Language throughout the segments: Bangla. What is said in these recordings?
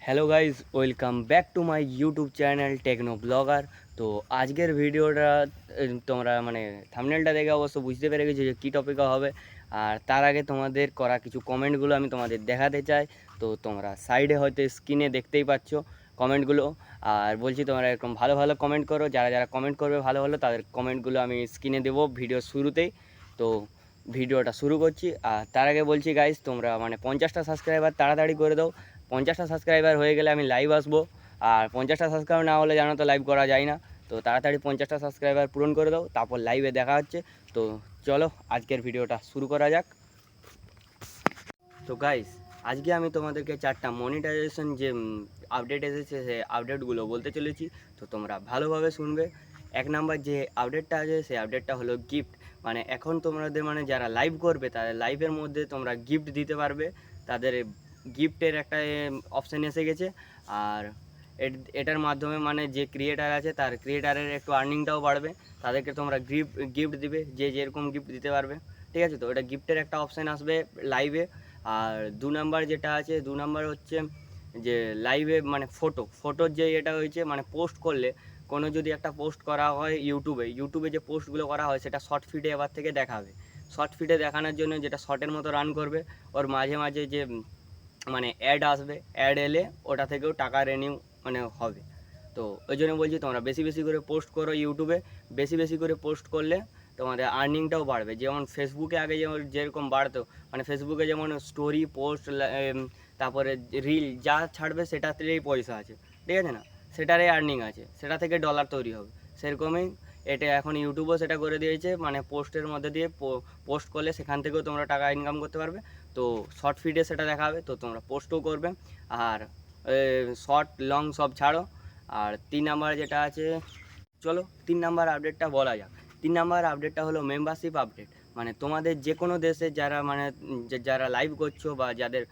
Hello guys, welcome back to my YouTube channel techno blogger. তো আজকের ভিডিওটা তোমরা থাম্বনেলটা দেখে অবশ্য বুঝতে পেরে গেছো যে কী টপিকে হবে। আর তার আগে তোমাদের করা কিছু কমেন্টগুলো আমি তোমাদের দেখাতে চাই। তো তোমরা সাইডে হয়তো স্ক্রিনে দেখতেই পাচ্ছ কমেন্টগুলো। আর বলছি তোমরা এরকম ভালো ভালো কমেন্ট করো, যারা যারা কমেন্ট করবে ভালো ভালো তাদের কমেন্টগুলো আমি স্ক্রিনে দেবো ভিডিও শুরুতেই। তো ভিডিওটা শুরু করছি। আর তার আগে বলছি গাইজ, তোমরা 50টা সাবস্ক্রাইবার তাড়াতাড়ি করে দাও। 50টা সাবস্ক্রাইবার হয়ে গেলে আমি লাইভ আসবো। আর 50টা সাবস্ক্রাইবার না হলে জানো তো লাইভ করা যায় না। তো তাড়াতাড়ি 50টা সাবস্ক্রাইবার পূরণ করে দাও, তারপর লাইভে দেখা হচ্ছে। তো চলো আজকের ভিডিওটা শুরু করা যাক। তো গাইস, আজকে আমি তোমাদেরকে 4টা মনিটাইজেশন যে আপডেট এসেছে সেই আপডেটগুলো বলতে চলেছি। তো তোমরা ভালোভাবে শুনবে। 1 নাম্বার যে আপডেটটা আছে সেই আপডেটটা হলো গিফট। এখন তোমাদের যারা লাইভ করবে তাদের লাইভের মধ্যে তোমরা গিফট দিতে পারবে। তাদের গিফটের একটা অপশান এসে গেছে। আর এটার মাধ্যমে যে ক্রিয়েটার আছে তার ক্রিয়েটারের একটু আর্নিংটাও বাড়বে। তাদেরকে তোমরা গিফট দিবে, যে যেরকম গিফট দিতে পারবে। ঠিক আছে, তো এটা গিফটের একটা অপশান আসবে লাইভে। আর 2 নাম্বার যেটা আছে, 2 নাম্বার হচ্ছে যে লাইভে ফটোর যে এটা হয়েছে পোস্ট করলে, কোনো যদি একটা পোস্ট করা হয় ইউটিউবে যে পোস্টগুলো করা হয় সেটা শর্ট ফিডে এবার থেকে দেখাবে। শর্ট ফিডে দেখানোর জন্য যেটা শর্টের মতো রান করবে, ওর মাঝে মাঝে যে অ্যাড আসবে, অ্যাড এলে ওটা থেকেও টাকা রেনিউ হবে। তো ওই জন্য বলছি তোমরা বেশি বেশি করে পোস্ট করো ইউটিউবে। বেশি বেশি করে পোস্ট করলে তোমাদের আর্নিংটাও বাড়বে। যেমন ফেসবুকে আগে যেরকম বাড়তো, ফেসবুকে যেমন স্টোরি পোস্ট, তারপরে রিল যা ছাড়বে সেটাতেই পয়সা আছে, ঠিক আছে না, সেটারই আর্নিং আছে, সেটা থেকে ডলার তৈরি হবে। সেরকমই এটা এখন ইউটিউবও সেটা করে দিয়েছে, পোস্টের মধ্যে দিয়ে পোস্ট করলে সেখান থেকেও তোমরা টাকা ইনকাম করতে পারবে। তো শর্ট ফিডে সেটা দেখাবে, তো তোমরা পোস্টও করবে। আর শর্ট লং সব ছাড়ো। আর 3 নাম্বার যেটা আছে, চলো 3 নাম্বার আপডেটটা বলা যাক। 3 নাম্বার আপডেটটা হলো মেম্বারশিপ আপডেট। তোমাদের যে কোনো দেশে যারা যারা লাইভ করছো বা যাদের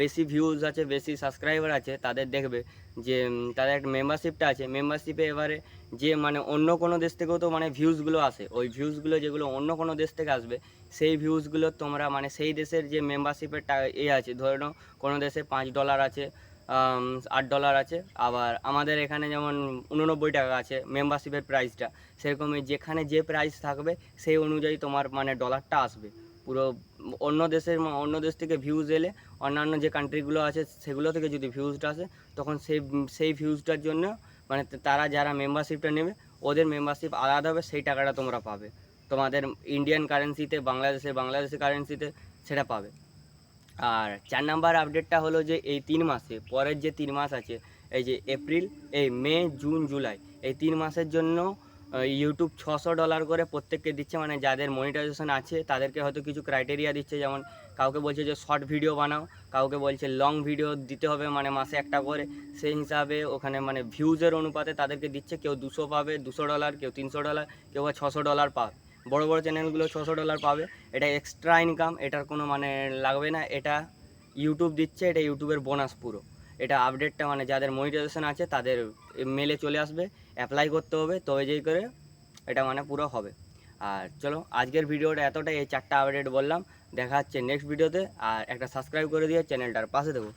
বেশি ভিউজ আছে, বেশি সাবস্ক্রাইবার আছে, তাদের দেখবে যে তাদের একটা মেম্বারশিপটা আছে। মেম্বারশিপে এবারে যে অন্য কোনো দেশ থেকেও তো ভিউজগুলো আসে, ওই ভিউজগুলো যেগুলো অন্য কোনো দেশ থেকে আসবে সেই ভিউজগুলো তোমরা সেই দেশের যে মেম্বারশিপের আছে, ধরে নাও কোনো দেশে $5 আছে, $8 আছে। আবার আমাদের এখানে যেমন 89 টাকা আছে মেম্বারশিপের প্রাইসটা। সেরকমই যেখানে যে প্রাইস থাকবে সেই অনুযায়ী তোমার ডলারটা আসবে পুরো। অন্য দেশ থেকে ভিউজ এলে, অন্যান্য যে কান্ট্রিগুলো আছে সেগুলো থেকে যদি ভিউজটা আসে, তখন সেই ভিউজটার জন্য তারা যারা মেম্বারশিপটা নেবে ওদের মেম্বারশিপ আলাদা হবে, সেই টাকাটা তোমরা পাবে তোমাদের ইন্ডিয়ান কারেন্সিতে, বাংলাদেশি কারেন্সিতে সেটা পাবে। আর 4 নাম্বার আপডেটটা হলো যে এই 3 মাসে, পরের যে 3 মাস আছে, এই যে এপ্রিল, এই মে, জুন, জুলাই, এই 3 মাসের জন্য ইউটিউব $600 করে প্রত্যেককে দিচ্ছে। যাদের মনিটাইজেশন আছে তাদেরকে হয়তো কিছু ক্রাইটেরিয়া দিচ্ছে, যেমন কাউকে বলছে যে শর্ট ভিডিও বানাও, কাউকে বলছে লং ভিডিও দিতে হবে মাসে একটা করে। সেই হিসাবে ওখানে ভিউজের অনুপাতে তাদেরকে দিচ্ছে। কেউ 200 পাবে, $200, কেউ $300, কেউ বা $600 পাবে। বড় বড় চ্যানেলগুলো $600 পাবে। এটা এক্সট্রা ইনকাম, এটার কোনো লাগবে না, এটা ইউটিউব দিচ্ছে, এটা ইউটিউবের বোনাস পুরো। এটা আপডেটটা যাদের মনিটাইজেশন আছে তাদের মেলে চলে আসবে, অ্যাপ্লাই করতে হবে, তবে যেই করে এটা পুরো হবে। আর চলো আজকের ভিডিওটা এতটাই, এই 4টা আপডেট বললাম। দেখা হচ্ছে নেক্সট ভিডিওতে। আর একটা সাবস্ক্রাইব করে দিয়ে চ্যানেলটার পাশে দেবো।